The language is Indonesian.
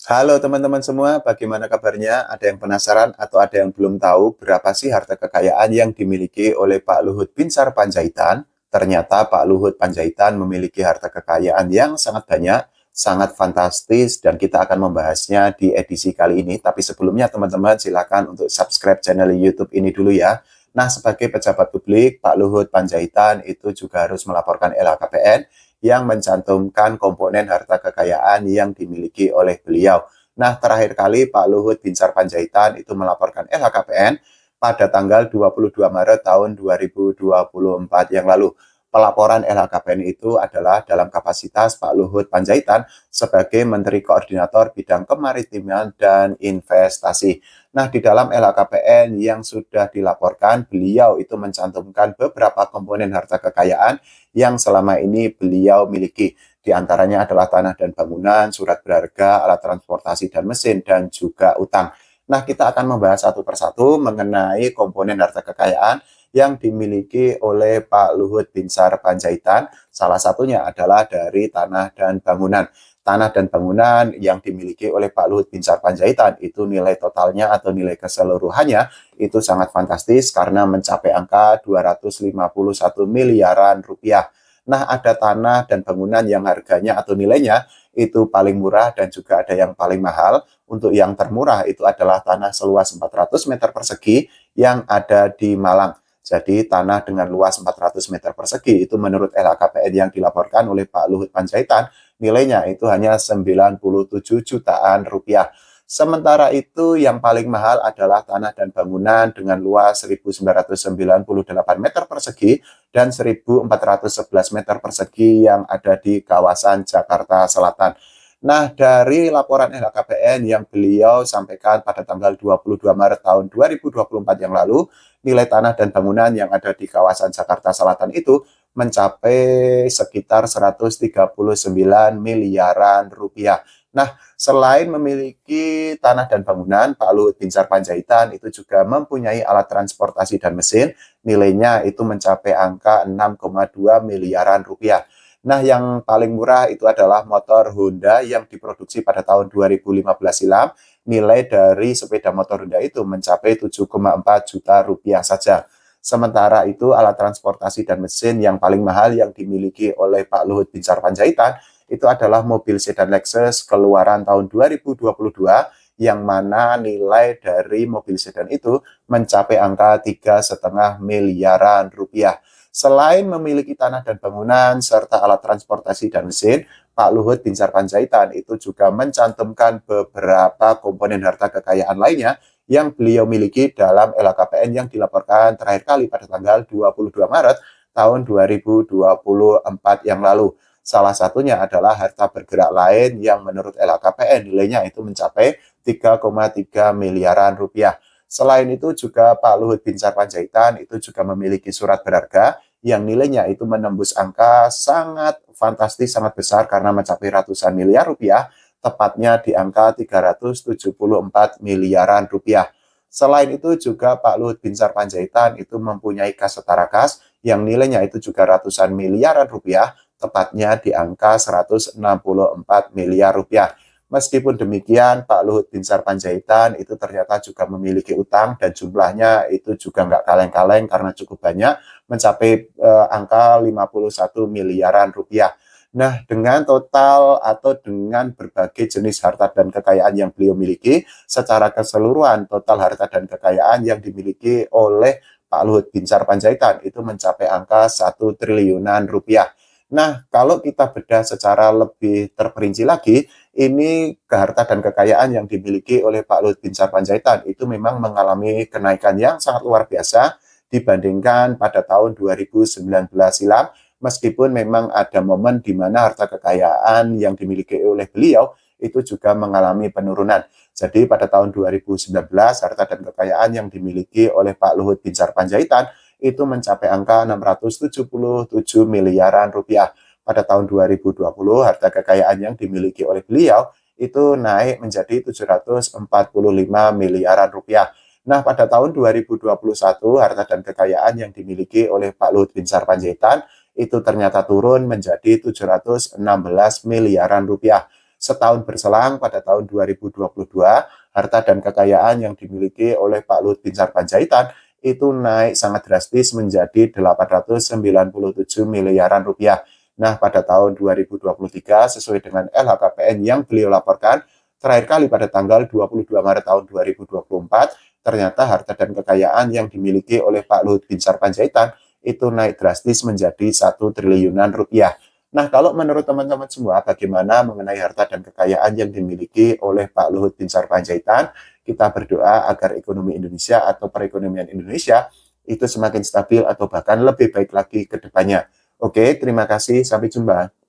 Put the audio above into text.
Halo teman-teman semua, bagaimana kabarnya? Ada yang penasaran atau ada yang belum tahu berapa sih harta kekayaan yang dimiliki oleh Pak Luhut Binsar Panjaitan? Ternyata Pak Luhut Panjaitan memiliki harta kekayaan yang sangat banyak, sangat fantastis, dan kita akan membahasnya di edisi kali ini. Tapi sebelumnya teman-teman silakan untuk subscribe channel YouTube ini dulu ya. Nah, sebagai pejabat publik, Pak Luhut Panjaitan itu juga harus melaporkan LHKPN yang mencantumkan komponen harta kekayaan yang dimiliki oleh beliau. Nah, terakhir kali Pak Luhut Binsar Panjaitan itu melaporkan LHKPN pada tanggal 22 Maret tahun 2024 yang lalu. Pelaporan LHKPN itu adalah dalam kapasitas Pak Luhut Panjaitan sebagai Menteri Koordinator Bidang Kemaritiman dan Investasi. Nah, di dalam LHKPN yang sudah dilaporkan, beliau itu mencantumkan beberapa komponen harta kekayaan yang selama ini beliau miliki. Di antaranya adalah tanah dan bangunan, surat berharga, alat transportasi dan mesin, dan juga utang. Nah, kita akan membahas satu persatu mengenai komponen harta kekayaan yang dimiliki oleh Pak Luhut Binsar Panjaitan. Salah satunya adalah dari tanah dan bangunan. Tanah dan bangunan yang dimiliki oleh Pak Luhut Binsar Panjaitan itu nilai totalnya atau nilai keseluruhannya itu sangat fantastis karena mencapai angka 251 miliaran rupiah. Nah, ada tanah dan bangunan yang harganya atau nilainya itu paling murah dan juga ada yang paling mahal. Untuk yang termurah itu adalah tanah seluas 400 meter persegi yang ada di Malang. Jadi tanah dengan luas 400 meter persegi itu menurut LHKPN yang dilaporkan oleh Pak Luhut Panjaitan nilainya itu hanya 97 jutaan rupiah. Sementara itu yang paling mahal adalah tanah dan bangunan dengan luas 1.998 meter persegi dan 1.411 meter persegi yang ada di kawasan Jakarta Selatan. Nah, dari laporan LHKPN yang beliau sampaikan pada tanggal 22 Maret tahun 2024 yang lalu, nilai tanah dan bangunan yang ada di kawasan Jakarta Selatan itu mencapai sekitar 139 miliaran rupiah. Nah, selain memiliki tanah dan bangunan, Pak Luhut Binsar Panjaitan itu juga mempunyai alat transportasi dan mesin, nilainya itu mencapai angka 6,2 miliaran rupiah. Nah, yang paling murah itu adalah motor Honda yang diproduksi pada tahun 2015 silam. Nilai dari sepeda motor Honda itu mencapai 7,4 juta rupiah saja. Sementara itu alat transportasi dan mesin yang paling mahal yang dimiliki oleh Pak Luhut Binsar Panjaitan itu adalah mobil sedan Lexus keluaran tahun 2022 yang mana nilai dari mobil sedan itu mencapai angka 3,5 miliaran rupiah. Selain memiliki tanah dan bangunan serta alat transportasi dan mesin, Pak Luhut Binsar Panjaitan itu juga mencantumkan beberapa komponen harta kekayaan lainnya yang beliau miliki dalam LHKPN yang dilaporkan terakhir kali pada tanggal 22 Maret tahun 2024 yang lalu. Salah satunya adalah harta bergerak lain yang menurut LHKPN nilainya itu mencapai 3,3 miliaran rupiah. Selain itu juga Pak Luhut Binsar Panjaitan itu juga memiliki surat berharga yang nilainya itu menembus angka sangat fantastis, sangat besar karena mencapai ratusan miliar rupiah, tepatnya di angka 374 miliaran rupiah. Selain itu juga Pak Luhut Binsar Panjaitan itu mempunyai kas setara kas yang nilainya itu juga ratusan miliaran rupiah, tepatnya di angka 164 miliar rupiah. Meskipun demikian, Pak Luhut Binsar Panjaitan itu ternyata juga memiliki utang dan jumlahnya itu juga nggak kaleng-kaleng karena cukup banyak, mencapai angka 51 miliaran rupiah. Nah, dengan total atau dengan berbagai jenis harta dan kekayaan yang beliau miliki, secara keseluruhan total harta dan kekayaan yang dimiliki oleh Pak Luhut Binsar Panjaitan itu mencapai angka 1 triliunan rupiah. Nah, kalau kita bedah secara lebih terperinci lagi, ini harta dan kekayaan yang dimiliki oleh Pak Luhut Binsar Panjaitan itu memang mengalami kenaikan yang sangat luar biasa dibandingkan pada tahun 2019 silam, meskipun memang ada momen di mana harta kekayaan yang dimiliki oleh beliau itu juga mengalami penurunan. Jadi pada tahun 2019 harta dan kekayaan yang dimiliki oleh Pak Luhut Binsar Panjaitan itu mencapai angka 677 miliaran rupiah. Pada tahun 2020 harta kekayaan yang dimiliki oleh beliau itu naik menjadi 745 miliaran rupiah. Nah, pada tahun 2021 harta dan kekayaan yang dimiliki oleh Pak Luhut Binsar Panjaitan itu ternyata turun menjadi 716 miliaran rupiah. setahun berselang pada tahun 2022, harta dan kekayaan yang dimiliki oleh Pak Luhut Binsar Panjaitan itu naik sangat drastis menjadi 897 miliaran rupiah. Nah, pada tahun 2023 sesuai dengan LHKPN yang beliau laporkan terakhir kali pada tanggal 22 Maret tahun 2024, ternyata harta dan kekayaan yang dimiliki oleh Pak Luhut Binsar Panjaitan itu naik drastis menjadi 1 triliunan rupiah. Nah, kalau menurut teman-teman semua, bagaimana mengenai harta dan kekayaan yang dimiliki oleh Pak Luhut Binsar Panjaitan? Kita berdoa agar ekonomi Indonesia atau perekonomian Indonesia itu semakin stabil atau bahkan lebih baik lagi ke depannya. Oke, terima kasih. Sampai jumpa.